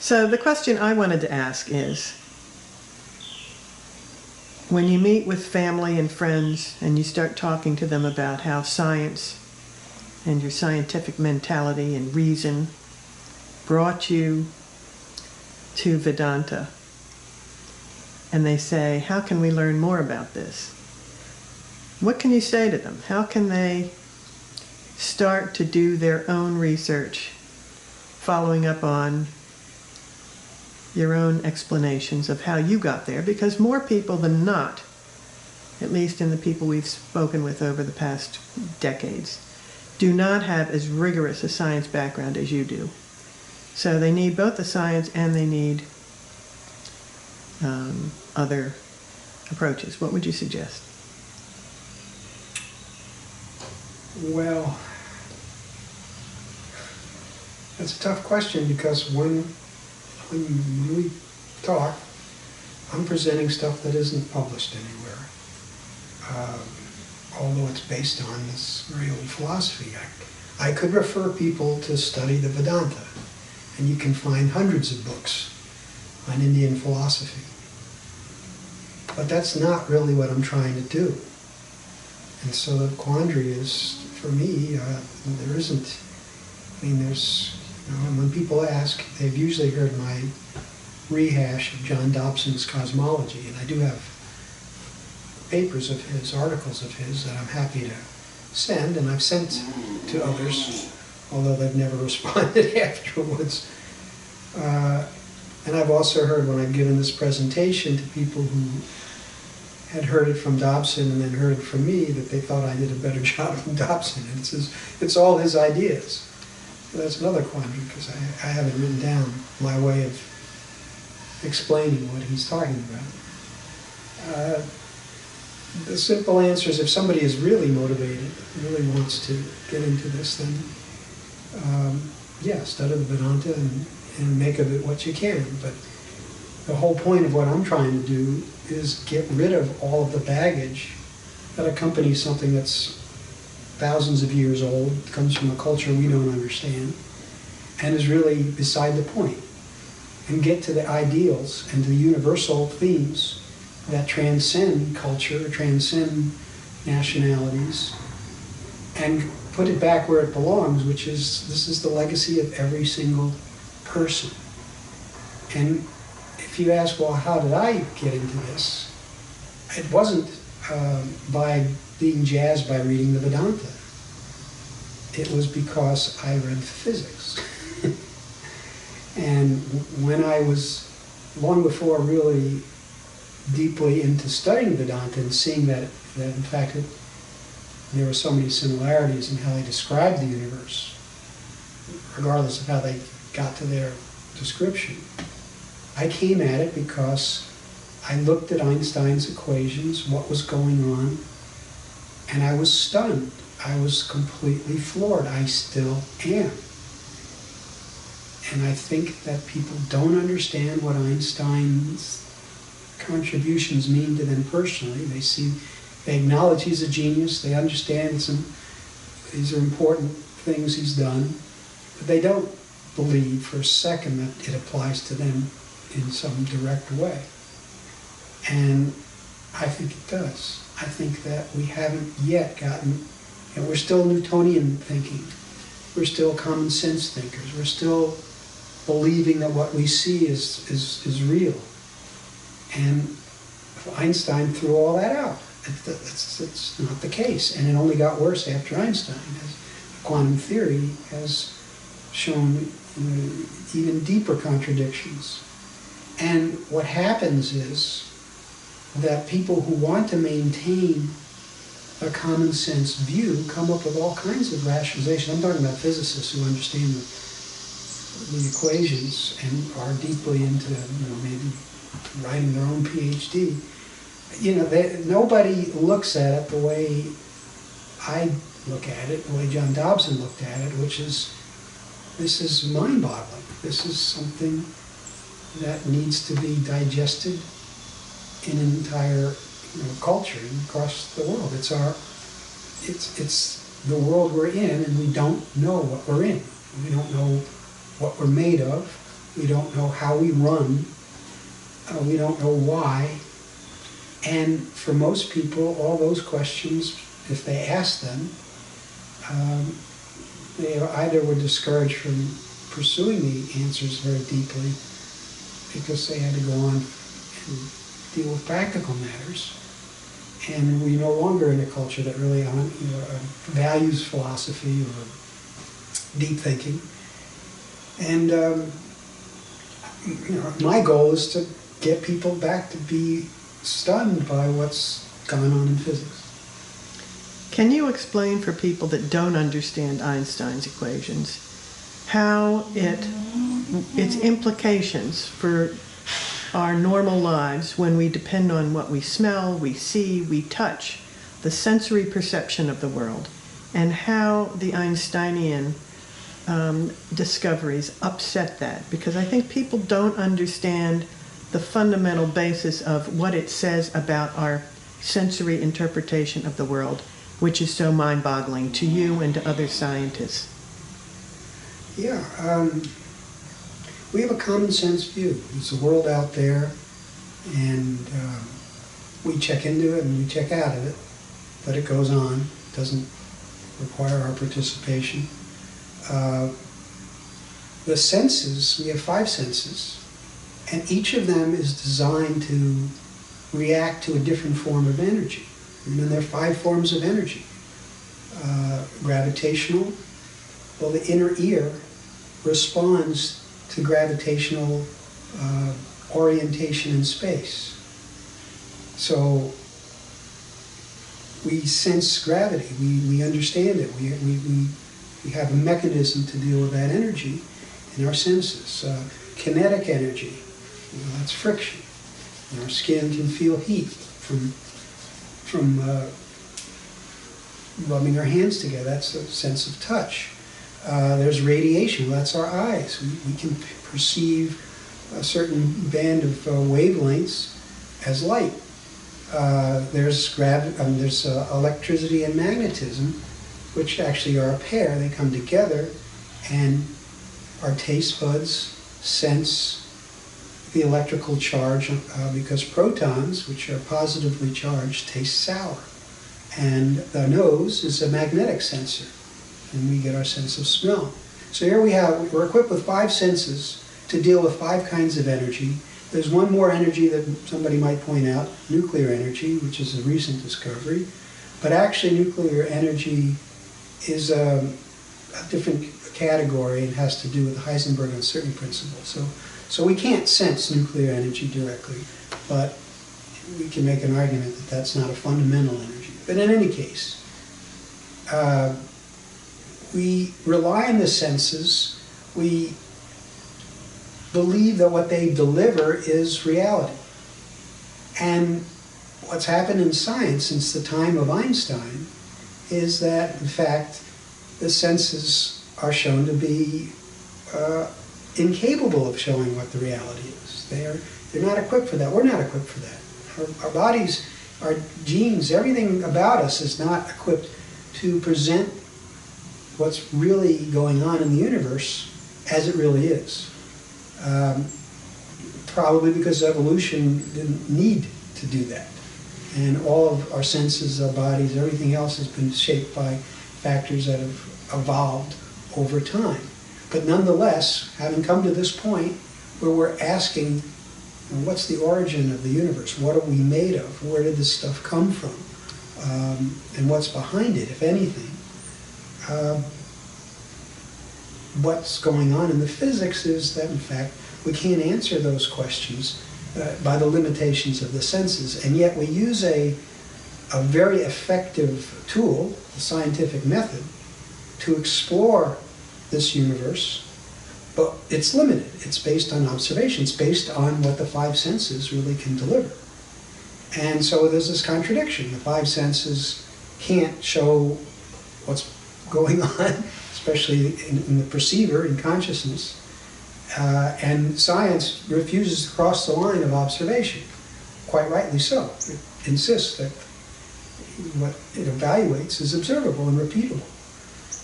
So the question I wanted to ask is, when you meet with family and friends and you start talking to them about how science and your scientific mentality and reason brought you to Vedanta, and they say, how can we learn more about this? What can you say to them? How can they start to do their own research, following up on your own explanations of how you got there? Because more people than not, at least in the people we've spoken with over the past decades, do not have as rigorous a science background as you do. So they need both the science and they need other approaches. What would you suggest? Well, that's a tough question, because when we talk, I'm presenting stuff that isn't published anywhere. Although it's based on this very old philosophy. I could refer people to study the Vedanta, and you can find hundreds of books on Indian philosophy. But that's not really what I'm trying to do. And so the quandary is, for me, there isn't, there's, when people ask, they've usually heard my rehash of John Dobson's cosmology, and I do have papers of his, articles of his, that I'm happy to send, and I've sent to others, although they've never responded afterwards. And I've also heard, when I've given this presentation to people who had heard it from Dobson and then heard it from me, that they thought I did a better job than Dobson. And it's all his ideas. So that's another quandary, because I haven't written down my way of explaining what he's talking about. The simple answer is, if somebody is really motivated, really wants to get into this, then yeah, study the Vedanta and make of it what you can. But the whole point of what I'm trying to do is get rid of all of the baggage that accompanies something that's thousands of years old, comes from a culture we don't understand, and is really beside the point, and get to the ideals and the universal themes that transcend culture, transcend nationalities, and put it back where it belongs, which is, this is the legacy of every single person. And if you ask, well, how did I get into this? It wasn't by being jazzed by reading the Vedanta. It was because I read physics. And when I was, long before really deeply into studying Vedanta and seeing that in fact there were so many similarities in how they described the universe, regardless of how they got to their description, I came at it because I looked at Einstein's equations, what was going on, and I was stunned. I was completely floored. I still am. And I think that people don't understand what Einstein's contributions mean to them personally. They acknowledge he's a genius, they understand these are important things he's done, but they don't believe for a second that it applies to them in some direct way. And I think it does. I think that we haven't yet gotten, we're still Newtonian thinking, we're still common sense thinkers, we're still believing that what we see is real. And Einstein threw all that out. It's not the case, and it only got worse after Einstein, as quantum theory has shown even deeper contradictions. And what happens is that people who want to maintain a common sense view come up with all kinds of rationalizations. I'm talking about physicists who understand the equations and are deeply into, maybe writing their own PhD. Nobody looks at it the way I look at it, the way John Dobson looked at it, which is, this is mind-boggling. This is something that needs to be digested in an entire culture across the world. It's the world we're in, and we don't know what we're in. We don't know what we're made of. We don't know how we run. We don't know why. And for most people, all those questions, if they ask them, they either were discouraged from pursuing the answers very deeply because they had to go on and deal with practical matters. And we're no longer in a culture that really values philosophy or deep thinking. And my goal is to get people back to be stunned by what's going on in physics. Can you explain for people that don't understand Einstein's equations how its implications for our normal lives when we depend on what we smell, we see, we touch, the sensory perception of the world, and how the Einsteinian discoveries upset that? Because I think people don't understand the fundamental basis of what it says about our sensory interpretation of the world, which is so mind-boggling to you and to other scientists. Yeah, we have a common sense view. There's a world out there, and we check into it and we check out of it, but it goes on. It doesn't require our participation. The senses, we have 5 senses, and each of them is designed to react to a different form of energy. And then there are 5 forms of energy. Gravitational, well, the inner ear responds to gravitational orientation in space. So we sense gravity, we understand it, we have a mechanism to deal with that energy in our senses. Kinetic energy, that's friction. And our skin can feel heat from rubbing our hands together. That's a sense of touch. There's radiation. Well, that's our eyes. We can perceive a certain band of wavelengths as light. There's electricity and magnetism, which actually are a pair. They come together, and our taste buds sense the electrical charge because protons, which are positively charged, taste sour. And the nose is a magnetic sensor, and we get our sense of smell. So here we're equipped with 5 senses to deal with 5 kinds of energy. There's one more energy that somebody might point out, nuclear energy, which is a recent discovery. But actually nuclear energy is a different category and has to do with the Heisenberg uncertainty principle. So we can't sense nuclear energy directly, but we can make an argument that that's not a fundamental energy. But in any case, we rely on the senses. We believe that what they deliver is reality. And what's happened in science since the time of Einstein is that, in fact, the senses are shown to be incapable of showing what the reality is. They're not equipped for that. We're not equipped for that. Our bodies, our genes, everything about us is not equipped to present what's really going on in the universe as it really is. Probably because evolution didn't need to do that. And all of our senses, our bodies, everything else has been shaped by factors that have evolved over time. But nonetheless, having come to this point where we're asking, what's the origin of the universe? What are we made of? Where did this stuff come from? And what's behind it, if anything? What's going on in the physics is that, in fact, we can't answer those questions by the limitations of the senses. And yet we use a very effective tool, the scientific method, to explore this universe, but it's limited. It's based on observation. It's based on what the 5 senses really can deliver. And so there's this contradiction. The 5 senses can't show what's going on, especially in the perceiver, in consciousness. And science refuses to cross the line of observation, quite rightly so. It insists that what it evaluates is observable and repeatable.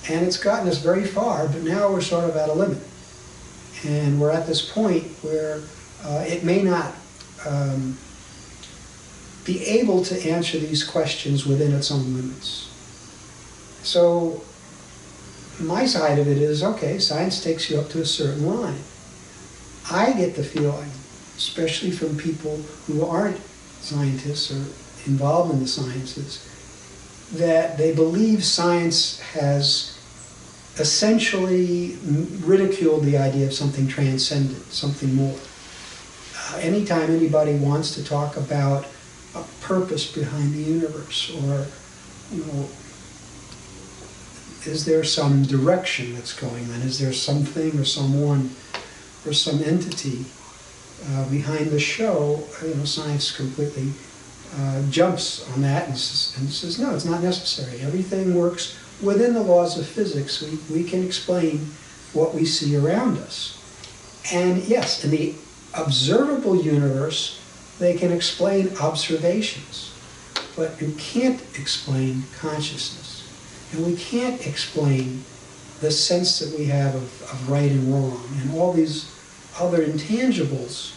And it's gotten us very far, but now we're sort of at a limit. And we're at this point where it may not be able to answer these questions within its own limits. So my side of it is, okay, science takes you up to a certain line. I get the feeling, especially from people who aren't scientists or involved in the sciences, that they believe science has essentially ridiculed the idea of something transcendent, something more. Anytime anybody wants to talk about a purpose behind the universe, or, you know, is there some direction that's going on? Is there something or someone or some entity behind the show? You know, science completely jumps on that and says, no, it's not necessary. Everything works within the laws of physics. We can explain what we see around us. And yes, in the observable universe, they can explain observations, but you can't explain consciousness. And we can't explain the sense that we have of right and wrong and all these other intangibles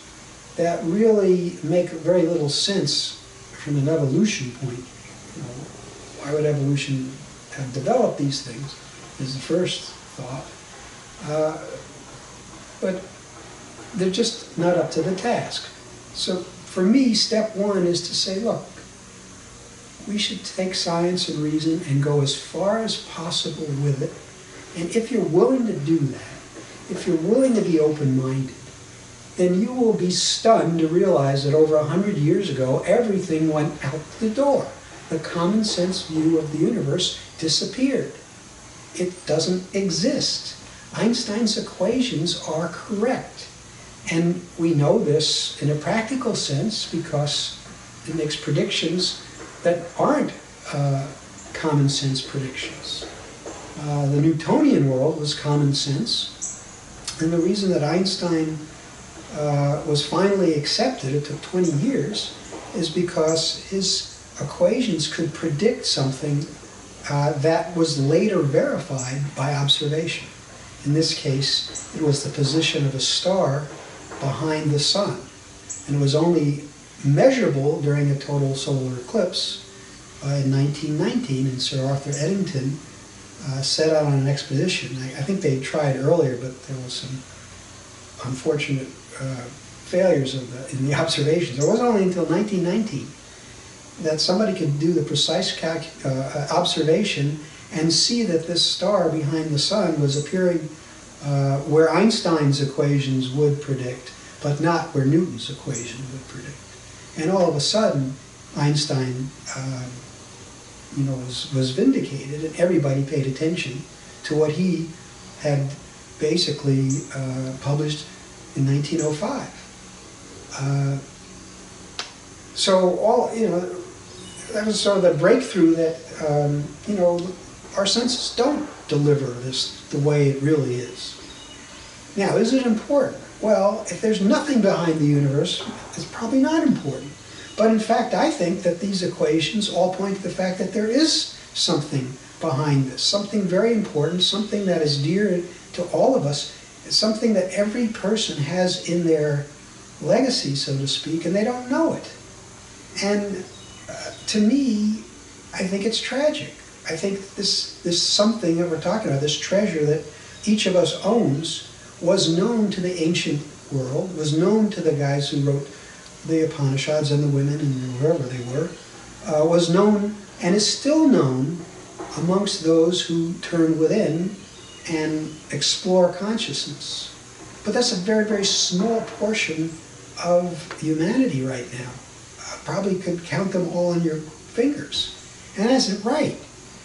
that really make very little sense from an evolution point. You know, why would evolution have developed these things is the first thought. But they're just not up to the task. So for me, step one is to say, look, we should take science and reason and go as far as possible with it. And if you're willing to do that, if you're willing to be open-minded, then you will be stunned to realize that over 100 years ago, everything went out the door. The common sense view of the universe disappeared. It doesn't exist. Einstein's equations are correct. And we know this in a practical sense because it makes predictions that aren't common sense predictions. The Newtonian world was common sense, and the reason that Einstein was finally accepted, it took 20 years, is because his equations could predict something that was later verified by observation. In this case, it was the position of a star behind the sun, and it was only measurable during a total solar eclipse in 1919, and Sir Arthur Eddington set out on an expedition. I think they tried earlier, but there was some unfortunate failures in the observations. It wasn't only until 1919 that somebody could do the precise observation and see that this star behind the sun was appearing where Einstein's equations would predict, but not where Newton's equation would predict. And all of a sudden, Einstein was vindicated, and everybody paid attention to what he had basically published in 1905. That was sort of the breakthrough that our senses don't deliver this the way it really is. Now, is it important? Well, if there's nothing behind the universe, it's probably not important. But in fact, I think that these equations all point to the fact that there is something behind this, something very important, something that is dear to all of us, something that every person has in their legacy, so to speak, and they don't know it. And to me, I think it's tragic. I think this something that we're talking about, this treasure that each of us owns, was known to the ancient world, was known to the guys who wrote the Upanishads and the women and whoever they were, was known and is still known amongst those who turn within and explore consciousness. But that's a very, very small portion of humanity right now. Probably could count them all on your fingers. And that isn't right,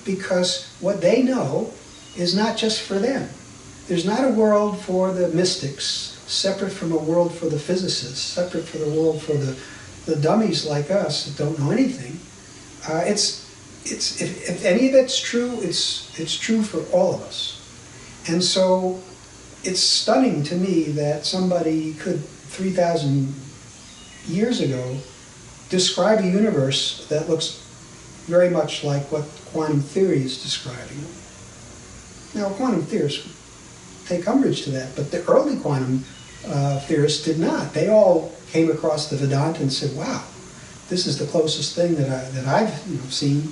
because what they know is not just for them. There's not a world for the mystics, separate from a world for the physicists, separate from the world for the dummies like us that don't know anything. If any of it's true, it's true for all of us. And so it's stunning to me that somebody could, 3,000 years ago, describe a universe that looks very much like what quantum theory is describing. Now, quantum theorists take umbrage to that. But the early quantum theorists did not. They all came across the Vedanta and said, wow, this is the closest thing that I've seen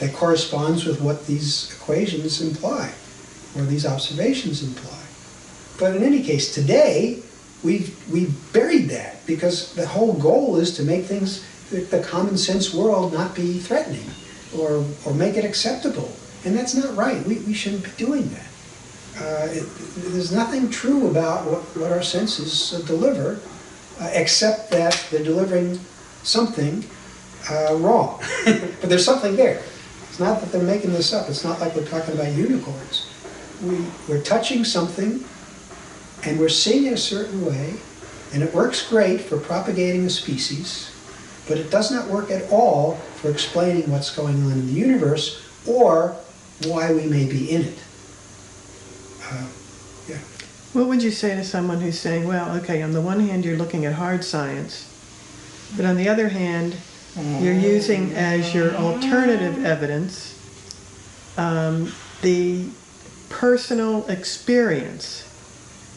that corresponds with what these equations imply, or these observations imply. But in any case, today, we've buried that, because the whole goal is to make things, the common sense world, not be threatening, or make it acceptable. And that's not right. We shouldn't be doing that. There's nothing true about what our senses deliver, except that they're delivering something wrong. But there's something there. It's not that they're making this up. It's not like we're talking about unicorns. We're touching something, and we're seeing it a certain way, and it works great for propagating a species, but it does not work at all for explaining what's going on in the universe, or why we may be in it. Yeah. What would you say to someone who's saying, well, okay, on the one hand you're looking at hard science, but on the other hand you're using as your alternative evidence the personal experience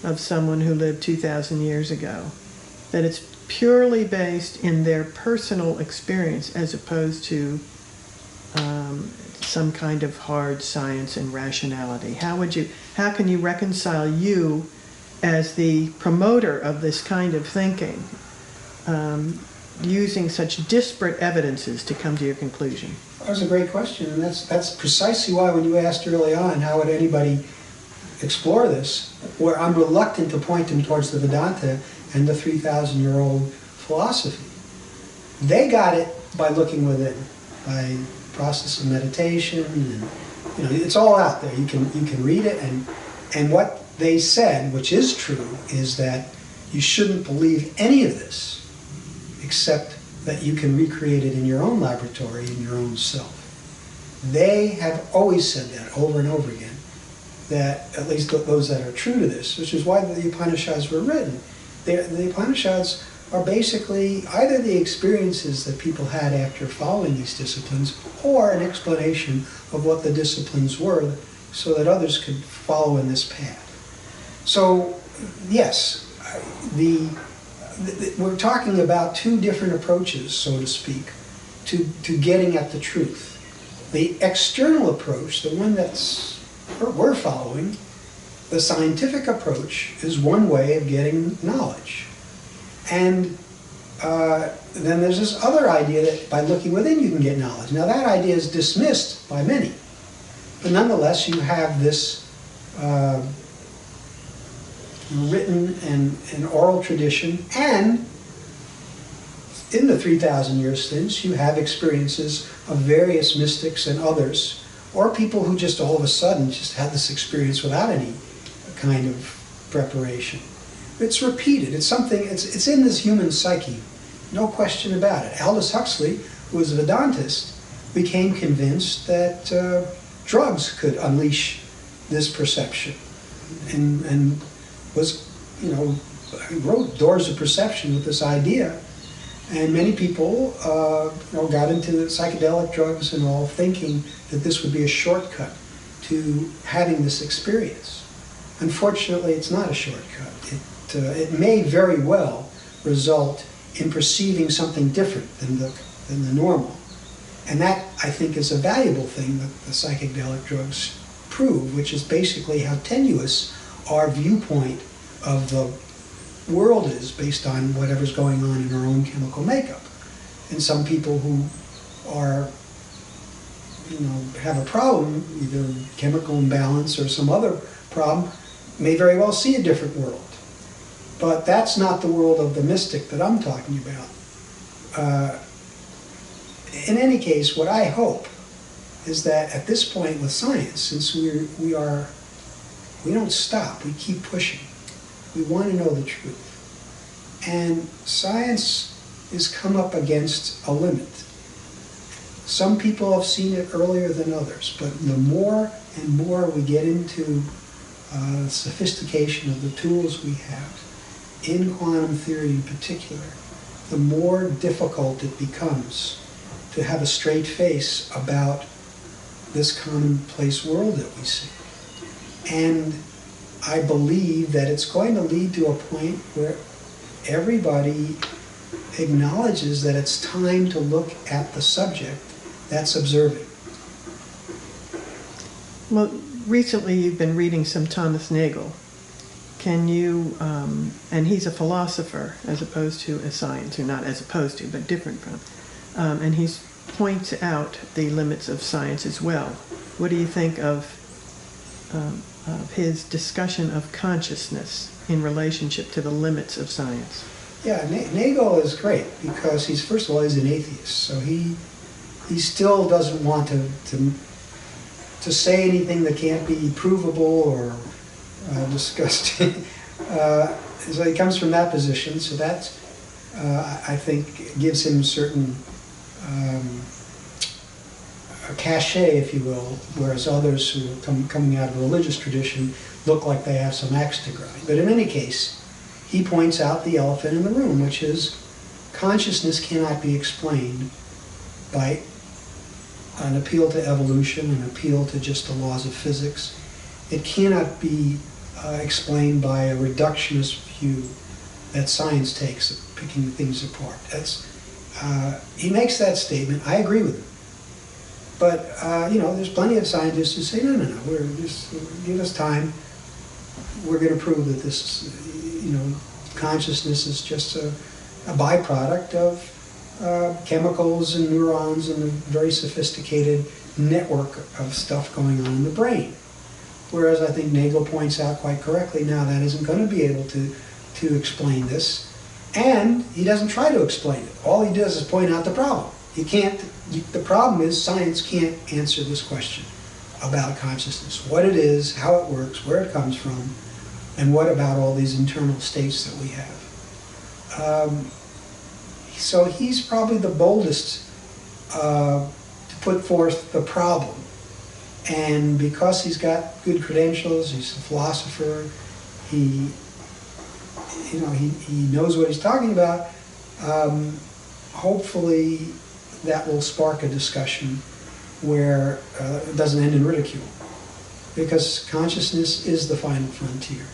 of someone who lived 2,000 years ago, that it's purely based in their personal experience as opposed to some kind of hard science and rationality? How can you reconcile you as the promoter of this kind of thinking, using such disparate evidences to come to your conclusion? That was a great question, and that's precisely why when you asked early on how would anybody explore this, where I'm reluctant to point them towards the Vedanta and the 3,000-year-old philosophy. They got it by looking within, by process of meditation, and it's all out there. You can read it, and what they said, which is true, is that you shouldn't believe any of this except that you can recreate it in your own laboratory, in your own self. They have always said that over and over again, that at least those that are true to this, which is why the Upanishads were written. The Upanishads are basically either the experiences that people had after following these disciplines, or an explanation of what the disciplines were so that others could follow in this path. So, yes, we're talking about two different approaches, so to speak, to getting at the truth. The external approach, the one we're following, the scientific approach, is one way of getting knowledge. And then there's this other idea that by looking within you can get knowledge. Now that idea is dismissed by many, but nonetheless you have this written and oral tradition, and in the 3,000 years since, you have experiences of various mystics and others, or people who just all of a sudden just had this experience without any kind of preparation. It's repeated. It's something, it's in this human psyche, no question about it. Aldous Huxley, who was a Vedantist, became convinced that drugs could unleash this perception, and was, wrote Doors of Perception with this idea. And many people got into psychedelic drugs and all, thinking that this would be a shortcut to having this experience. Unfortunately, it's not a shortcut. It may very well result in perceiving something different than the normal. And that, I think, is a valuable thing that the psychedelic drugs prove, which is basically how tenuous our viewpoint of the world is based on whatever's going on in our own chemical makeup. And some people who are, have a problem, either chemical imbalance or some other problem, may very well see a different world. But that's not the world of the mystic that I'm talking about. In any case, what I hope is that at this point with science, since we don't stop, we keep pushing. We want to know the truth. And science has come up against a limit. Some people have seen it earlier than others, but the more and more we get into sophistication of the tools we have, in quantum theory in particular, the more difficult it becomes to have a straight face about this commonplace world that we see. And I believe that it's going to lead to a point where everybody acknowledges that it's time to look at the subject that's observing. Well, recently you've been reading some Thomas Nagel. Can you, and he's a philosopher as opposed to a science, or not as opposed to, but different from, and he points out the limits of science as well. What do you think of his discussion of consciousness in relationship to the limits of science? Yeah, Nagel is great because he's, first of all, he's an atheist, so he still doesn't want to say anything that can't be provable or discussed. So he comes from that position, so that I think gives him certain a cachet, if you will, whereas others who are coming out of a religious tradition look like they have some axe to grind. But in any case, he points out the elephant in the room, which is consciousness cannot be explained by an appeal to evolution, an appeal to just the laws of physics. It cannot be explained by a reductionist view that science takes of picking things apart. He makes that statement. I agree with him. But, there's plenty of scientists who say, no, give us time. We're going to prove that this, consciousness is just a byproduct of chemicals and neurons and a very sophisticated network of stuff going on in the brain. Whereas I think Nagel points out quite correctly, now that isn't going to be able to explain this. And he doesn't try to explain it. All he does is point out the problem. The problem is science can't answer this question about consciousness. What it is, how it works, where it comes from, and what about all these internal states that we have. So he's probably the boldest to put forth the problem. And because he's got good credentials, he's a philosopher, he knows what he's talking about, hopefully that will spark a discussion where it doesn't end in ridicule. Because consciousness is the final frontier.